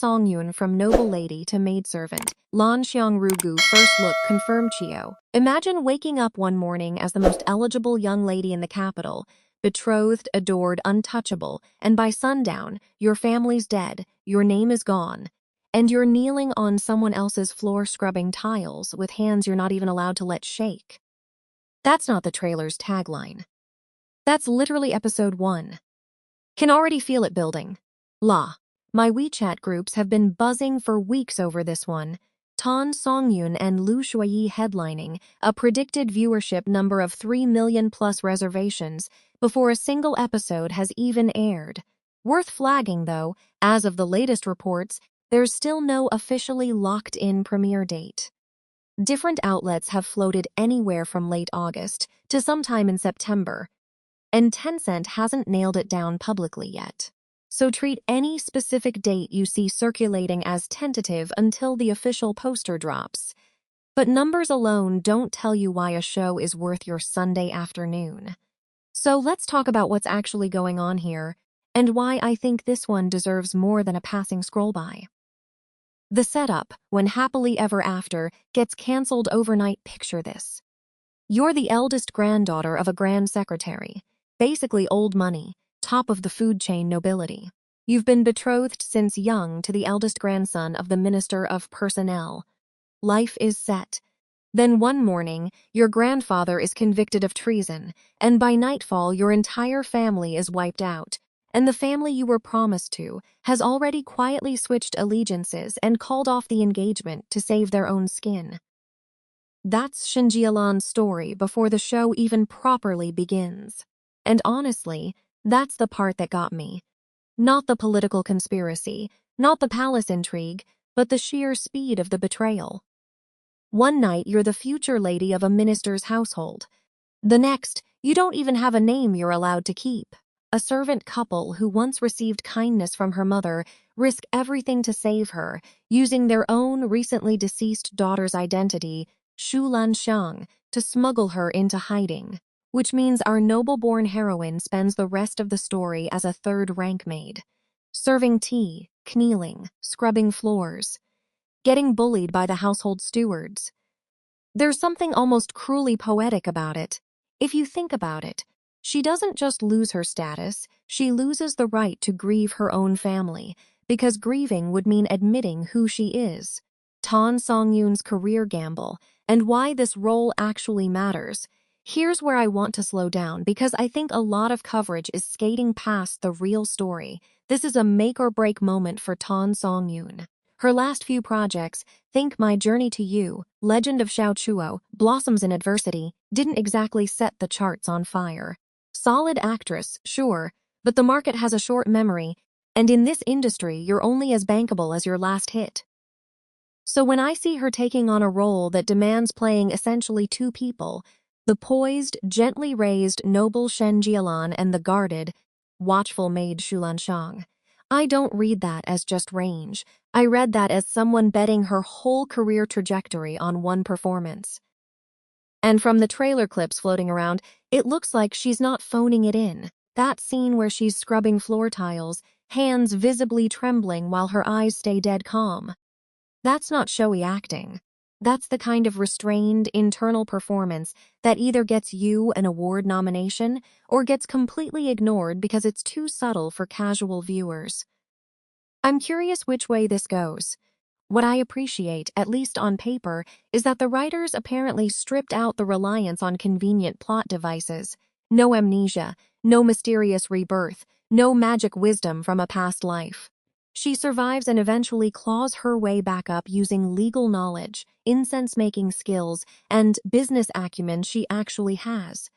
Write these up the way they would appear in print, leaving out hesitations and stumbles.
Songyun from noble lady to maidservant. Lan Xiang first look confirmed Chio. Imagine waking up one morning as the most eligible young lady in the capital, betrothed, adored, untouchable, and by sundown, your family's dead, your name is gone, and you're kneeling on someone else's floor-scrubbing tiles with hands you're not even allowed to let shake. That's not the trailer's tagline. That's literally episode 1. Can already feel it building. My WeChat groups have been buzzing for weeks over this one. Tan Songyun and Lu Shuyi headlining, a predicted viewership number of 3 million plus reservations before a single episode has even aired. Worth flagging, though, as of the latest reports, there's still no officially locked-in premiere date. Different outlets have floated anywhere from late August to sometime in September, and Tencent hasn't nailed it down publicly yet. So treat any specific date you see circulating as tentative until the official poster drops. But numbers alone don't tell you why a show is worth your Sunday afternoon. So let's talk about what's actually going on here, and why I think this one deserves more than a passing scroll by. The setup, when Happily Ever After gets cancelled overnight, picture this. You're the eldest granddaughter of a grand secretary, basically old money, top of the food chain nobility. You've been betrothed since young to the eldest grandson of the Minister of Personnel. Life is set. Then one morning, your grandfather is convicted of treason, and by nightfall your entire family is wiped out, and the family you were promised to has already quietly switched allegiances and called off the engagement to save their own skin. That's Xinjialan's story before the show even properly begins. And honestly, that's the part that got me. Not the political conspiracy, not the palace intrigue, but the sheer speed of the betrayal. One night, you're the future lady of a minister's household. The next, you don't even have a name you're allowed to keep. A servant couple who once received kindness from her mother risk everything to save her, using their own recently deceased daughter's identity, Lan Xiang, to smuggle her into hiding. Which means our noble-born heroine spends the rest of the story as a third-rank maid, serving tea, kneeling, scrubbing floors, getting bullied by the household stewards. There's something almost cruelly poetic about it. If you think about it, she doesn't just lose her status, she loses the right to grieve her own family, because grieving would mean admitting who she is. Tan Songyun's career gamble, and why this role actually matters. Here's where I want to slow down, because I think a lot of coverage is skating past the real story. This is a make-or-break moment for Tan Songyun. Her last few projects, think My Journey to You, Legend of Xiao Chuo, Blossoms in Adversity, didn't exactly set the charts on fire. Solid actress, sure, but the market has a short memory, and in this industry you're only as bankable as your last hit. So when I see her taking on a role that demands playing essentially two people, the poised, gently raised noble Shen Jialan and the guarded, watchful maid Lan Xiang, I don't read that as just range. I read that as someone betting her whole career trajectory on one performance. And from the trailer clips floating around, it looks like she's not phoning it in. That scene where she's scrubbing floor tiles, hands visibly trembling while her eyes stay dead calm. That's not showy acting. That's the kind of restrained, internal performance that either gets you an award nomination or gets completely ignored because it's too subtle for casual viewers. I'm curious which way this goes. What I appreciate, at least on paper, is that the writers apparently stripped out the reliance on convenient plot devices. No amnesia, no mysterious rebirth, no magic wisdom from a past life. She survives and eventually claws her way back up using legal knowledge, incense-making skills, and business acumen she actually has.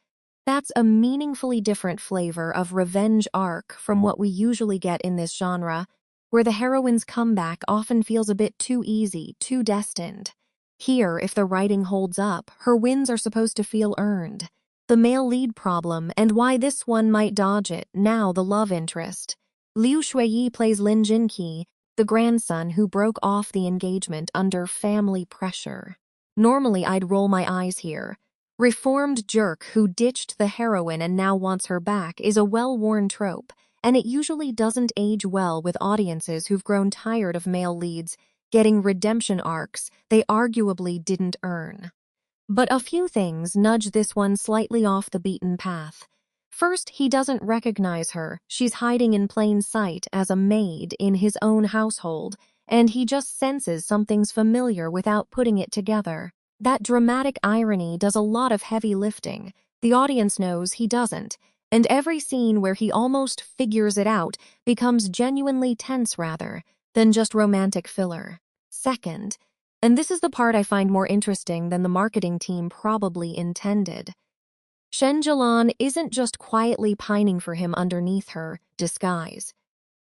That's a meaningfully different flavor of revenge arc from what we usually get in this genre, where the heroine's comeback often feels a bit too easy, too destined. Here, if the writing holds up, her wins are supposed to feel earned. The male lead problem, and why this one might dodge it, now the love interest. Liu Shuyi plays Lin Jinqi, the grandson who broke off the engagement under family pressure. Normally I'd roll my eyes here. Reformed jerk who ditched the heroine and now wants her back is a well-worn trope, and it usually doesn't age well with audiences who've grown tired of male leads getting redemption arcs they arguably didn't earn. But a few things nudge this one slightly off the beaten path. First, he doesn't recognize her. She's hiding in plain sight as a maid in his own household, and he just senses something's familiar without putting it together. That dramatic irony does a lot of heavy lifting. The audience knows he doesn't, and every scene where he almost figures it out becomes genuinely tense rather than just romantic filler. Second, and this is the part I find more interesting than the marketing team probably intended, Shen Jilan isn't just quietly pining for him underneath her disguise.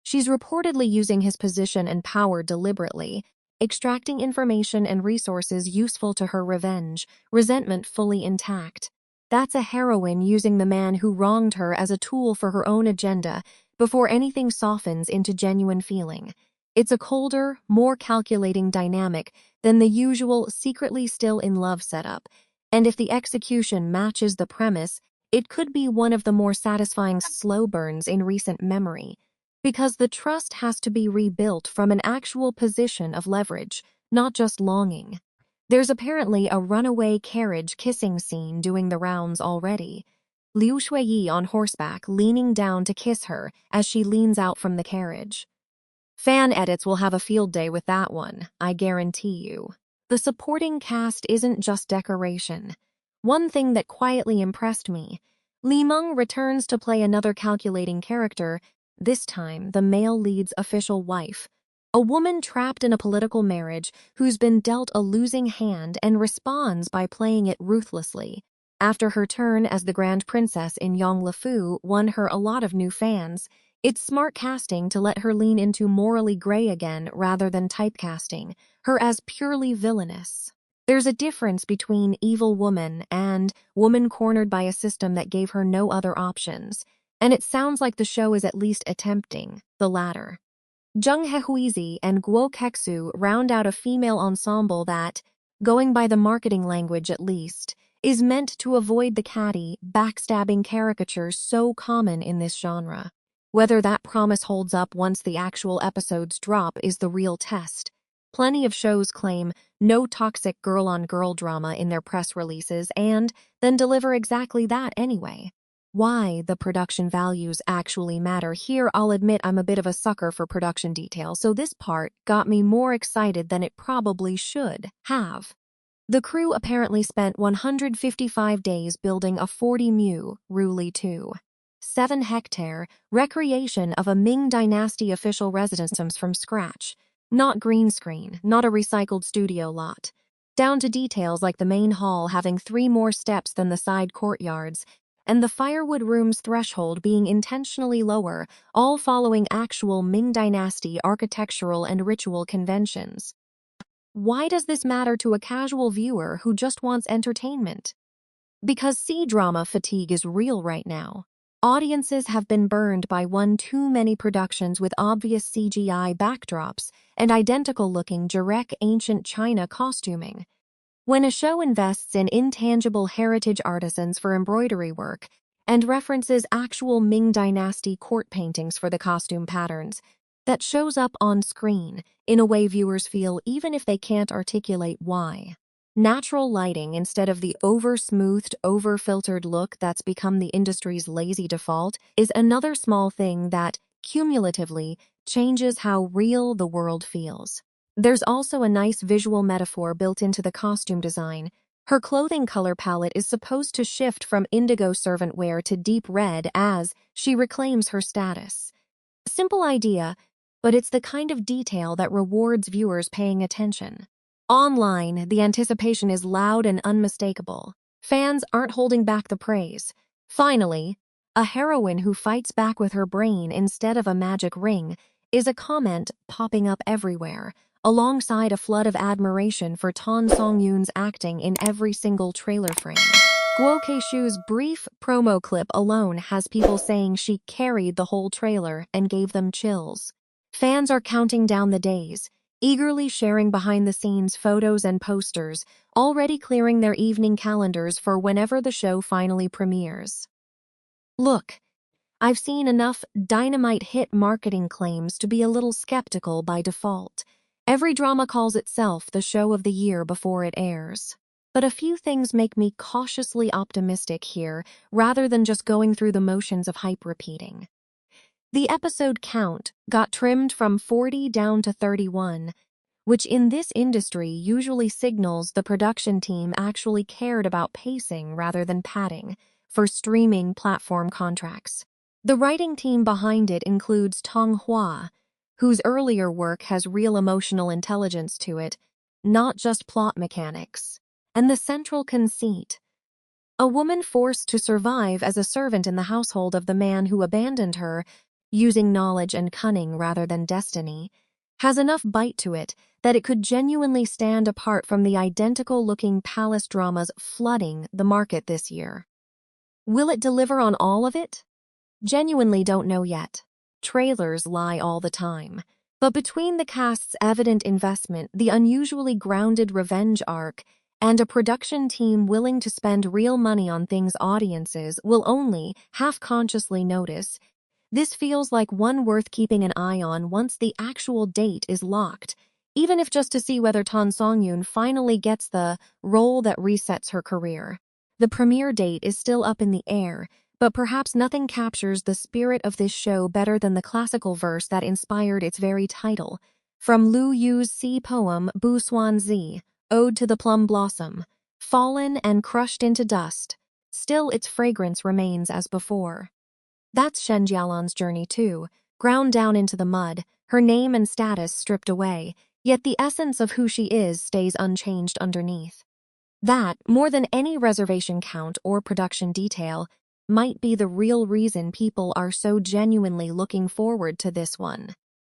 She's reportedly using his position and power deliberately, extracting information and resources useful to her revenge, resentment fully intact. That's a heroine using the man who wronged her as a tool for her own agenda before anything softens into genuine feeling. It's a colder, more calculating dynamic than the usual secretly still in love setup, and if the execution matches the premise, it could be one of the more satisfying slow burns in recent memory. Because the trust has to be rebuilt from an actual position of leverage, not just longing. There's apparently a runaway carriage kissing scene doing the rounds already. Liu Shuiyi on horseback leaning down to kiss her as she leans out from the carriage. Fan edits will have a field day with that one, I guarantee you. The supporting cast isn't just decoration. One thing that quietly impressed me, Li Meng returns to play another calculating character, this time the male lead's official wife. A woman trapped in a political marriage who's been dealt a losing hand and responds by playing it ruthlessly. After her turn as the Grand Princess in Yong LeFou won her a lot of new fans, it's smart casting to let her lean into morally gray again rather than typecasting her as purely villainous. There's a difference between evil woman and woman cornered by a system that gave her no other options, and it sounds like the show is at least attempting the latter. Zheng Hehuizi and Guo Kexu round out a female ensemble that, going by the marketing language at least, is meant to avoid the catty, backstabbing caricatures so common in this genre. Whether that promise holds up once the actual episodes drop is the real test. Plenty of shows claim no toxic girl-on-girl drama in their press releases and then deliver exactly that anyway. Why the production values actually matter here, I'll admit I'm a bit of a sucker for production detail, so this part got me more excited than it probably should have. The crew apparently spent 155 days building a 40-mu Ruli 2. 7-hectare recreation of a Ming Dynasty official residence from scratch. Not green screen, not a recycled studio lot. Down to details like the main hall having 3 more steps than the side courtyards, and the firewood room's threshold being intentionally lower, all following actual Ming Dynasty architectural and ritual conventions. Why does this matter to a casual viewer who just wants entertainment? Because C-drama fatigue is real right now. Audiences have been burned by one too many productions with obvious CGI backdrops and identical-looking Jurek ancient China costuming. When a show invests in intangible heritage artisans for embroidery work and references actual Ming Dynasty court paintings for the costume patterns, that shows up on screen in a way viewers feel even if they can't articulate why. Natural lighting instead of the over-smoothed, over-filtered look that's become the industry's lazy default is another small thing that, cumulatively, changes how real the world feels. There's also a nice visual metaphor built into the costume design. Her clothing color palette is supposed to shift from indigo servant wear to deep red as she reclaims her status. Simple idea, but it's the kind of detail that rewards viewers paying attention. Online, the anticipation is loud and unmistakable. Fans aren't holding back the praise. Finally, a heroine who fights back with her brain instead of a magic ring is a comment popping up everywhere, alongside a flood of admiration for Songyun's acting in every single trailer frame. Guo Keishu's brief promo clip alone has people saying she carried the whole trailer and gave them chills. Fans are counting down the days, eagerly sharing behind-the-scenes photos and posters, already clearing their evening calendars for whenever the show finally premieres. Look, I've seen enough dynamite hit marketing claims to be a little skeptical by default. Every drama calls itself the show of the year before it airs. But a few things make me cautiously optimistic here, rather than just going through the motions of hype repeating. The episode count got trimmed from 40 down to 31, which in this industry usually signals the production team actually cared about pacing rather than padding for streaming platform contracts. The writing team behind it includes Tong Hua, whose earlier work has real emotional intelligence to it, not just plot mechanics. And the central conceit: a woman forced to survive as a servant in the household of the man who abandoned her, using knowledge and cunning rather than destiny, has enough bite to it that it could genuinely stand apart from the identical-looking palace dramas flooding the market this year. Will it deliver on all of it? Genuinely don't know yet. Trailers lie all the time. But between the cast's evident investment, the unusually grounded revenge arc, and a production team willing to spend real money on things audiences will only half-consciously notice, this feels like one worth keeping an eye on once the actual date is locked, even if just to see whether Songyun finally gets the role that resets her career. The premiere date is still up in the air, but perhaps nothing captures the spirit of this show better than the classical verse that inspired its very title. From Lu Yu's sea poem Bu Swan Zi, Ode to the Plum Blossom, fallen and crushed into dust, still its fragrance remains as before. That's Shen Jialan's journey too, ground down into the mud, her name and status stripped away, yet the essence of who she is stays unchanged underneath. That, more than any reservation count or production detail, might be the real reason people are so genuinely looking forward to this one.